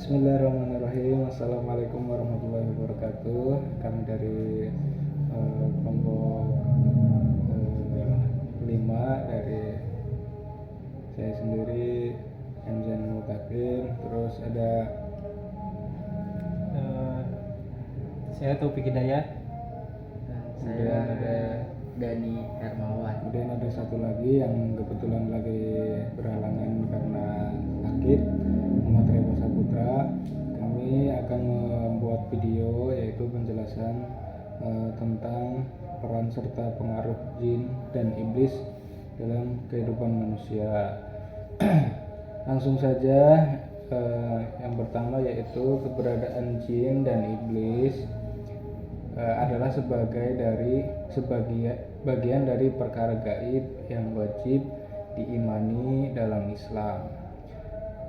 Bismillahirrahmanirrahim. Assalamualaikum warahmatullahi wabarakatuh. Kami dari kelompok 5 dari saya sendiri Emzan Mutakin. Terus ada saya Taufik Hidayat dan kemudian saya ada Dani Hermawan. kemudian ada satu lagi yang kebetulan lagi berhalangan karena sakit, Muhammad Rebo Saputra. Kami akan membuat video yaitu penjelasan tentang peran serta pengaruh jin dan iblis dalam kehidupan manusia. Langsung saja, yang pertama yaitu keberadaan jin dan iblis adalah bagian dari perkara gaib yang wajib diimani dalam Islam.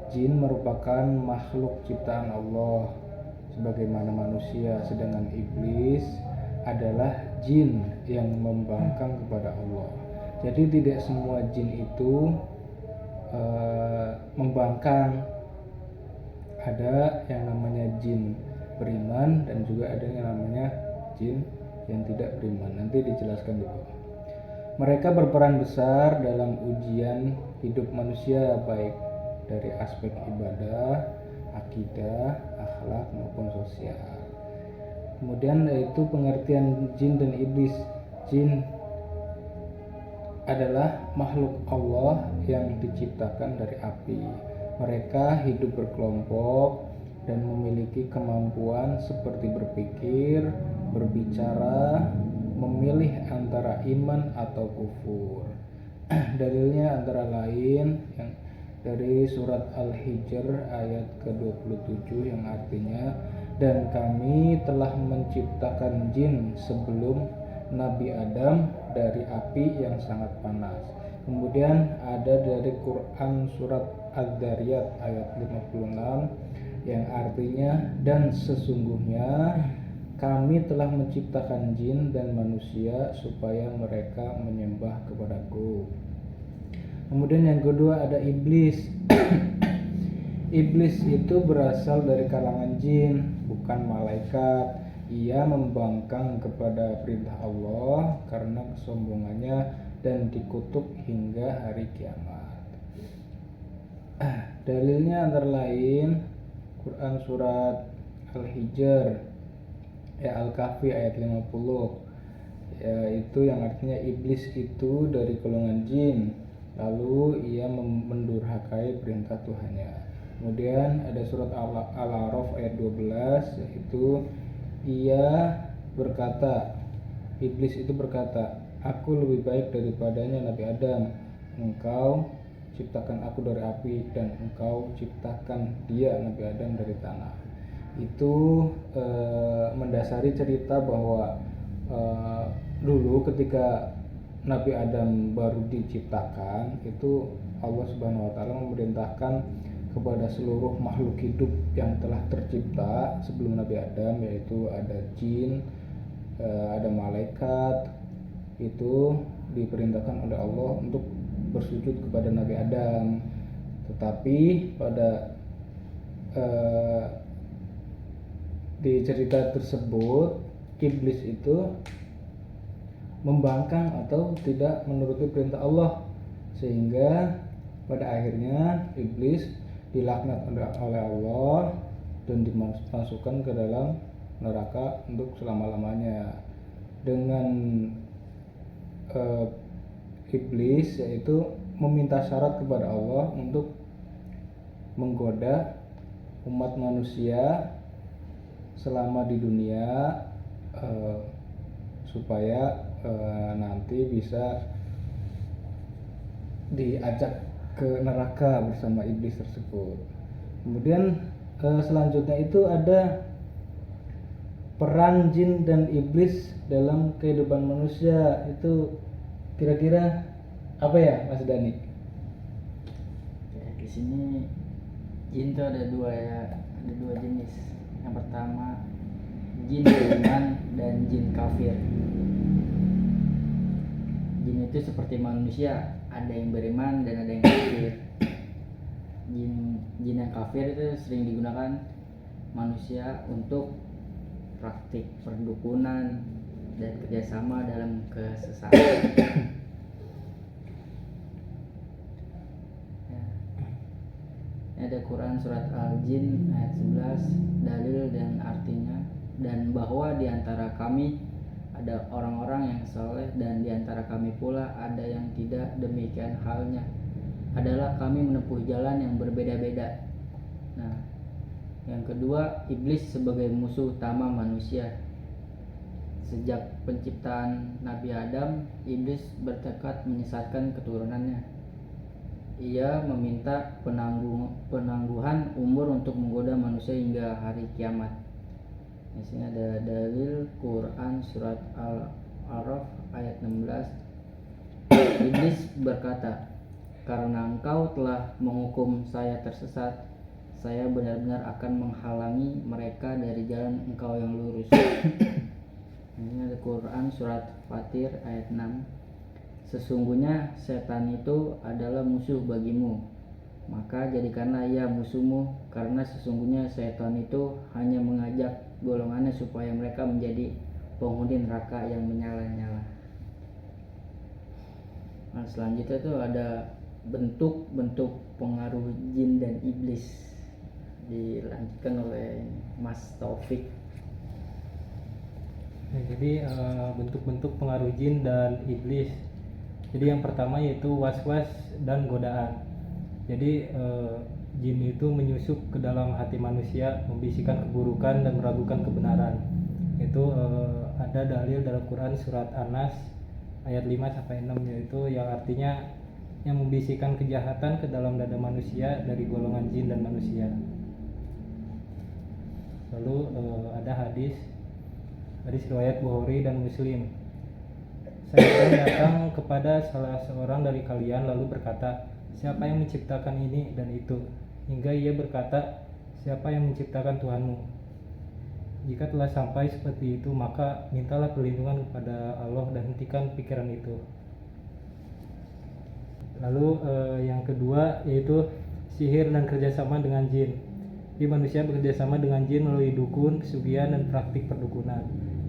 Jin merupakan makhluk ciptaan Allah sebagaimana manusia, sedangkan iblis adalah jin yang membangkang kepada Allah. Jadi tidak semua jin itu membangkang. Ada yang namanya jin beriman dan juga ada yang namanya jin yang tidak beriman. Nanti dijelaskan di bawah. Mereka berperan besar dalam ujian hidup manusia, baik dari aspek ibadah, akidah, akhlak maupun sosial. Kemudian yaitu pengertian jin dan iblis. Jin adalah makhluk Allah yang diciptakan dari api. Mereka hidup berkelompok dan memiliki kemampuan seperti berpikir, berbicara, memilih antara iman atau kufur. Dalilnya antara lain yang dari surat Al-Hijr ayat ke-27 yang artinya, dan kami telah menciptakan jin sebelum Nabi Adam dari api yang sangat panas. Kemudian ada dari Quran surat Ad-Dariyat ayat 56 yang artinya, dan sesungguhnya kami telah menciptakan jin dan manusia supaya mereka menyembah kepadaku. Kemudian yang kedua ada iblis. Iblis itu berasal dari kalangan jin, bukan malaikat. Ia membangkang kepada perintah Allah karena kesombongannya dan dikutuk hingga hari kiamat. Dalilnya antara lain Quran surat Al-Hijr Al-Kahfi ayat 50, yaitu yang artinya iblis itu dari golongan jin, lalu ia mendurhakai perintah Tuhannya. Kemudian ada surat Al-A'raf ayat 12, yaitu iblis itu berkata, aku lebih baik daripadanya Nabi Adam. Engkau ciptakan aku dari api dan engkau ciptakan dia Nabi Adam dari tanah. Itu mendasari cerita bahwa dulu ketika Nabi Adam baru diciptakan, itu Allah Subhanahu wa taala memerintahkan kepada seluruh makhluk hidup yang telah tercipta sebelum Nabi Adam, yaitu ada jin, ada malaikat, itu diperintahkan oleh Allah untuk bersujud kepada Nabi Adam. Tetapi pada di cerita tersebut iblis itu membangkang atau tidak menuruti perintah Allah, sehingga pada akhirnya iblis dilaknat oleh Allah dan dimasukkan ke dalam neraka untuk selama-lamanya. Dengan iblis yaitu meminta syarat kepada Allah untuk menggoda umat manusia selama di dunia, supaya nanti bisa diajak ke neraka bersama iblis tersebut. Kemudian selanjutnya itu ada peran jin dan iblis dalam kehidupan manusia. Itu kira-kira apa ya, Mas Dani? Ya, di sini jin itu ada dua jenis. Yang pertama jin beriman dan jin kafir. Jin itu seperti manusia, ada yang beriman dan ada yang kafir. jin yang kafir itu sering digunakan manusia untuk praktik perdukunan dan kerjasama dalam kesesatan. Ya. Ini ada Quran surat Al-Jin ayat 11, dalil dan artinya, dan bahwa di antara kami ada orang-orang yang soleh dan di antara kami pula ada yang tidak, demikian halnya adalah kami menempuh jalan yang berbeda-beda. Nah, yang kedua, iblis sebagai musuh utama manusia. Sejak penciptaan Nabi Adam, iblis bertekad menyesatkan keturunannya. Ia meminta penangguhan umur untuk menggoda manusia hingga hari kiamat. Di sini ada dalil Quran surat Al-A'raf ayat 16. Iblis berkata, "Karena engkau telah menghukum saya tersesat, saya benar-benar akan menghalangi mereka dari jalan engkau yang lurus." Ini ada Quran surat Fatir ayat 6. Sesungguhnya setan itu adalah musuh bagimu, maka jadikanlah ia musuhmu, karena sesungguhnya setan itu hanya mengajak golongannya supaya mereka menjadi penghuni neraka yang menyala-nyala. Nah, selanjutnya itu ada bentuk-bentuk pengaruh jin dan iblis, dilanjutkan oleh Mas Taufik. Nah, jadi bentuk-bentuk pengaruh jin dan iblis. Jadi yang pertama yaitu was-was dan godaan. Jadi jin itu menyusup ke dalam hati manusia, membisikkan keburukan dan meragukan kebenaran. Itu ada dalil dalam Quran surat An-Nas ayat 5-6, yaitu yang artinya yang membisikkan kejahatan ke dalam dada manusia dari golongan jin dan manusia. Lalu ada hadis riwayat Bukhari dan Muslim. Saya datang kepada salah seorang dari kalian lalu berkata, "Siapa yang menciptakan ini dan itu?" Hingga ia berkata, "Siapa yang menciptakan Tuhanmu?" Jika telah sampai seperti itu, maka mintalah perlindungan kepada Allah dan hentikan pikiran itu. Lalu yang kedua yaitu sihir dan kerjasama dengan jin. Jadi manusia bekerjasama dengan jin melalui dukun, pesugihan, dan praktik perdukunan.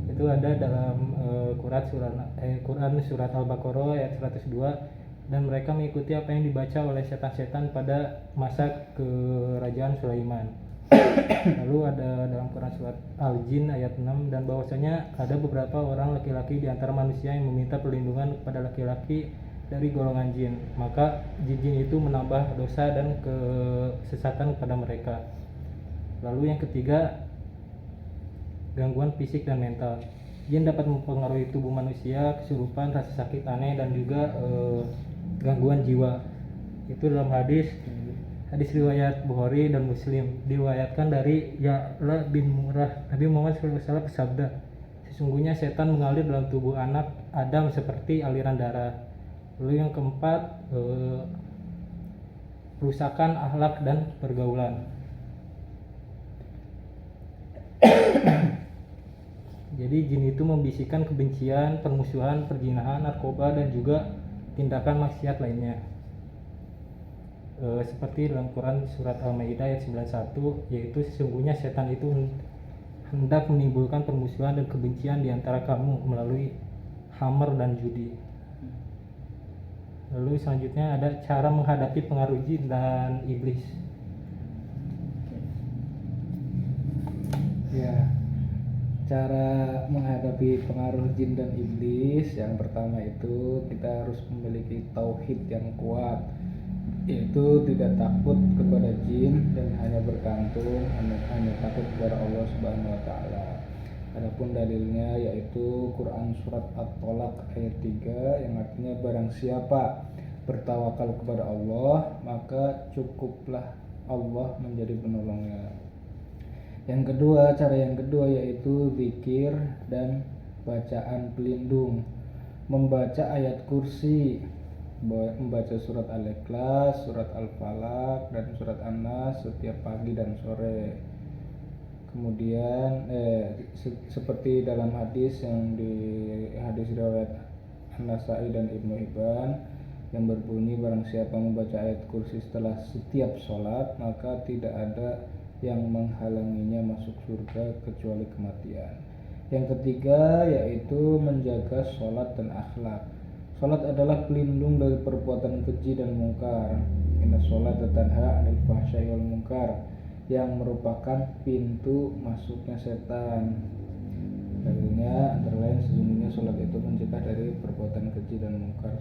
Itu ada dalam Quran surat Al-Baqarah ayat 102, dan mereka mengikuti apa yang dibaca oleh setan-setan pada masa kerajaan Sulaiman. Lalu ada dalam Quran surat Al-Jin ayat 6, dan bahwasanya ada beberapa orang laki-laki di antara manusia yang meminta perlindungan kepada laki-laki dari golongan jin, maka jin itu menambah dosa dan kesesatan kepada mereka. Lalu yang ketiga, gangguan fisik dan mental. Jin dapat mempengaruhi tubuh manusia, kesurupan, rasa sakit aneh, dan juga gangguan jiwa. Itu dalam hadis riwayat Bukhari dan Muslim, diriwayatkan dari Ya'la bin Murrah. Nabi Muhammad SAW bersabda, "Sesungguhnya setan mengalir dalam tubuh anak Adam seperti aliran darah." Lalu yang keempat, perusakan akhlak dan pergaulan. Jadi jin itu membisikkan kebencian, permusuhan, perzinahan, narkoba, dan juga tindakan maksiat lainnya. Seperti dalam Quran surat Al-Maidah ayat 91, yaitu sesungguhnya setan itu hendak menimbulkan permusuhan dan kebencian di antara kamu melalui khamr dan judi. Lalu selanjutnya ada cara menghadapi pengaruh jin dan iblis. Ya, cara menghadapi pengaruh jin dan iblis, yang pertama itu kita harus memiliki tauhid yang kuat, yaitu tidak takut kepada jin dan hanya bergantung, hanya takut kepada Allah Subhanahu wa taala. Adapun dalilnya yaitu Quran surat At-Tolak ayat 3, yang artinya barang siapa bertawakal kepada Allah, maka cukuplah Allah menjadi penolongnya. Cara yang kedua yaitu zikir dan bacaan pelindung. Membaca ayat kursi, membaca surat Al-Ikhlas, surat Al-Falaq, dan surat An-Nas setiap pagi dan sore. Kemudian seperti dalam hadis riwayat An-Nasai dan Ibnu Hibban, yang berbunyi, barang siapa membaca ayat kursi setelah setiap sholat, maka tidak ada yang menghalanginya masuk surga kecuali kematian. Yang ketiga yaitu menjaga sholat dan akhlak. Sholat adalah pelindung dari perbuatan keji dan mungkar. Inna sholata tanha anil fahsya'i wal munkar, yang merupakan pintu masuknya setan. Dalilnya antara lain sesungguhnya sholat itu mencegah dari perbuatan keji dan mungkar.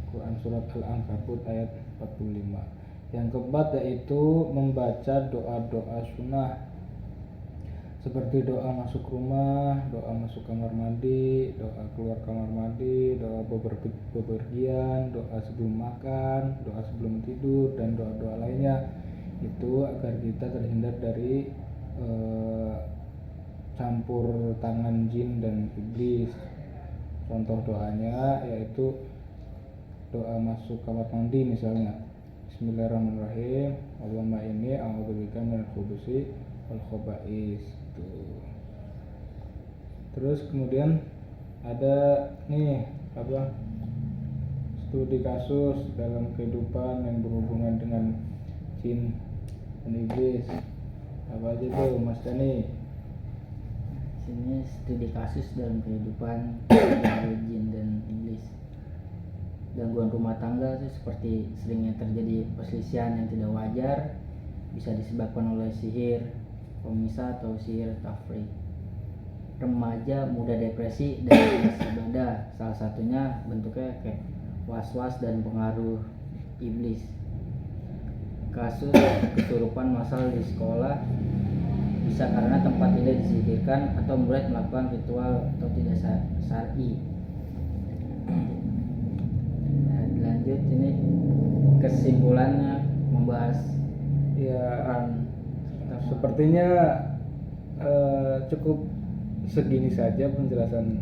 Quran surat Al-Ankabut ayat 45. Yang keempat yaitu membaca doa-doa sunnah seperti doa masuk rumah, doa masuk kamar mandi, doa keluar kamar mandi, doa bepergian, doa sebelum makan, doa sebelum tidur, dan doa-doa lainnya, itu agar kita terhindar dari campur tangan jin dan iblis. Contoh doanya yaitu doa masuk kamar mandi misalnya, Bismillahirrahmanirrahim, Allahumma inni a'udzubika minal khubuthi wal khaba'is. Terus kemudian ada nih studi kasus dalam kehidupan yang berhubungan dengan jin dan iblis. Apa aja tuh Mas Dani? Sini studi kasus dalam kehidupan jin dan iblis. Gangguan rumah tangga itu seperti seringnya terjadi perselisihan yang tidak wajar, bisa disebabkan oleh sihir pemisah atau sihir tafriq. Remaja mudah depresi dan malas ibadah, salah satunya bentuknya kayak was-was dan pengaruh iblis. Kasus kesurupan massal di sekolah bisa karena tempat tidak disihirkan atau murid melakukan ritual atau tidak syar'i. Lanjut, ini kesimpulannya membahas peran. Sepertinya cukup segini saja penjelasan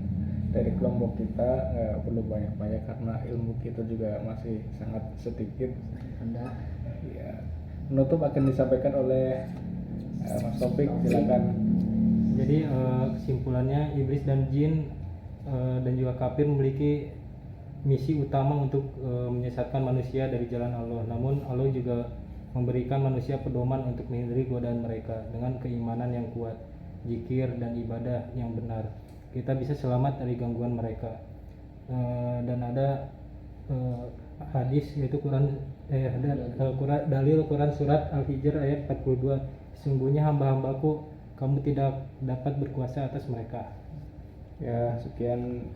dari kelompok kita, nggak perlu banyak-banyak karena ilmu kita juga masih sangat sedikit. Rendah. Ya, penutup akan disampaikan oleh Mas Topik, silakan. Jadi kesimpulannya iblis dan jin dan juga kafir memiliki misi utama untuk menyesatkan manusia dari jalan Allah. Namun Allah juga memberikan manusia pedoman untuk menghindari godaan mereka dengan keimanan yang kuat, zikir dan ibadah yang benar. Kita bisa selamat dari gangguan mereka. Dan ada hadis yaitu dalil Quran surat Al-Hijr ayat 42. Sesungguhnya hamba-hambaku, kamu tidak dapat berkuasa atas mereka. Ya, sekian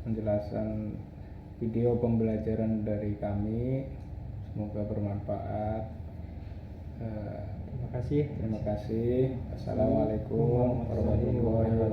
penjelasan video pembelajaran dari kami, semoga bermanfaat. Terima kasih. Assalamualaikum warahmatullahi wabarakatuh.